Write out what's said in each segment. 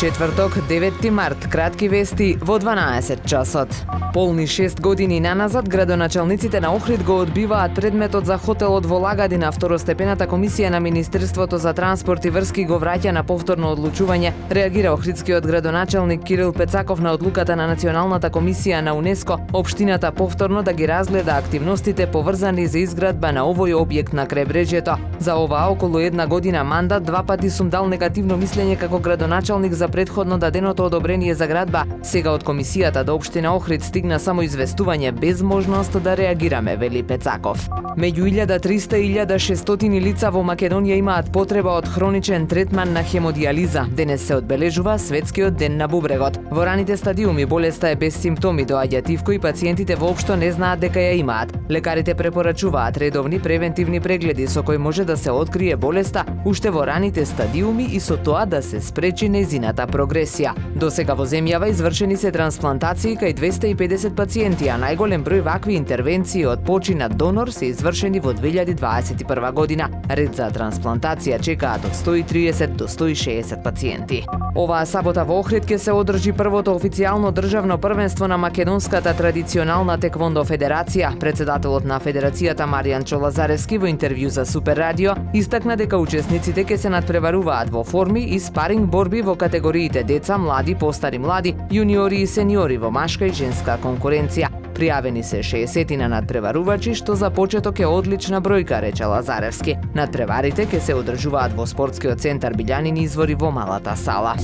Четврток, 9 март, кратки вести во 12 часот. Полни 6 години наназад, градоначалниците на Охрид го одбиваат предметот за хотелот во Лагадина. Второстепената комисија на Министерството за транспорт и врски го враќа на повторно одлучување. Реагира охридскиот градоначалник Кирил Пецаков на одлуката на Националната комисија на УНЕСКО, општината повторно да ги разгледа активностите поврзани за изградба на овој објект на крајбрежјето. За оваа околу една година мандат, два пати сум дал негативно мислење како градоначалник за претходно даденото одобрение за градба. Сега од комисијата до општина Охрид стигна само известување без можност да реагираме, вели Пецаков. Меѓу 1300 и 1600 лица во Македонија имаат потреба од хроничен третман на хемодиализа. Денес се одбележува Светскиот ден на бубрегот. Во раните стадиуми болеста е без симптоми, доаѓа тивко и пациентите воопшто не знаат дека ја имаат. Лекарите препорачуваат редовни превентивни прегледи со кои може да се открие болеста уште во раните стадиуми и со тоа да се спречи нејзината прогресија. До сега во земјава извршени се трансплантации кај 250 пациенти, а најголем број вакви интервенции од починат донор се извршени во 2021 година. Ред за трансплантација чекаат од 130 до 160 пациенти. Оваа сабота во Охрид ќе се одржи првото официјално државно првенство на македонската традиционална теквондо федерација. Председателот на федерацијата Маријан Чолазаревски во интервју за Супер Радио истакна дека учесниците ќе се надпреваруваат во форми и спаринг борби во категориите деца, млади, постари млади, јуниори и сениори во машка и женска конкуренција. Пријавени се 60 на надпреварувачи, што за почеток е одлична бројка, рече Лазаревски. Надпреварите ќе се одржуваат во спортскиот центар Билјанини извори во малата сала.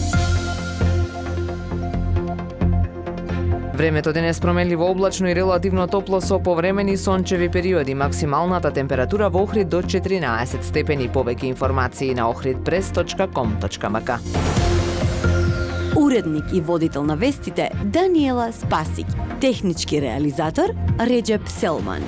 Времето денес променливо облачно и релативно топло со повремени сончеви периоди. Максималната температура во Охрид до 14 степени. Повеќе информации на ohridpress.com.mk. Уредник и водител на вестите Даниела Спасик. Технички реализатор Реджеп Селман.